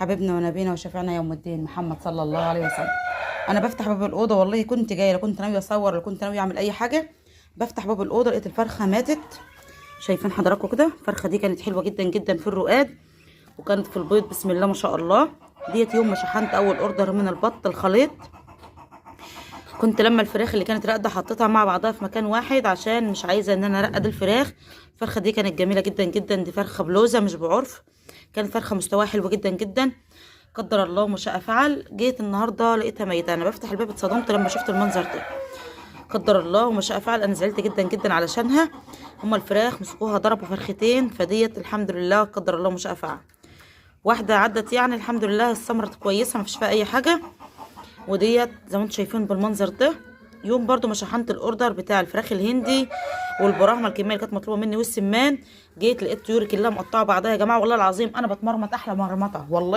حبيبنا ونبينا وشفيعنا يوم الدين محمد صلى الله عليه وسلم. انا بفتح باب الاوضه، والله كنت جايه، لا كنت ناويه اصور ولا كنت ناويه اعمل اي حاجه. بفتح باب الاوضه لقيت الفرخه ماتت. شايفين حضراتكم كده؟ الفرخه دي كانت حلوه جدا جدا في الرقاد، وكانت في البيض بسم الله ما شاء الله. ديت يوم ما شحنت اول اوردر من البط الخليط، كنت لما الفراخ اللي كانت راقده حطيتها مع بعضها في مكان واحد عشان مش عايزه ان انا ارقد الفراخ. الفرخه دي كانت جميله جدا جدا، دي فرخه بلوزه مش بعرف، كانت فرخه مستواها حلو جدا جدا. قدر الله ما شاء فعل، جيت النهارده لقيتها ميته. انا بفتح الباب اتصدمت لما شفت المنظر ده. قدر الله وما شاء فعل، انا زعلت جدا جدا علشانها. هما الفراخ مسكوها ضربوا فرختين، فديت الحمد لله قدر الله ما شاء فعل. واحده عدت يعني الحمد لله، الثمره كويسه ما فيش فيها اي حاجه. وديت زي ما انتم شايفين بالمنظر ده. يوم برضو ما شحنت الاوردر بتاع الفراخ الهندي والبراهمه، الكميه اللي كانت مطلوبه مني والسمان، جيت لقيت طيوري كلها مقطعه بعضها. يا جماعه والله العظيم انا بتمرمط احلى مرمطه والله.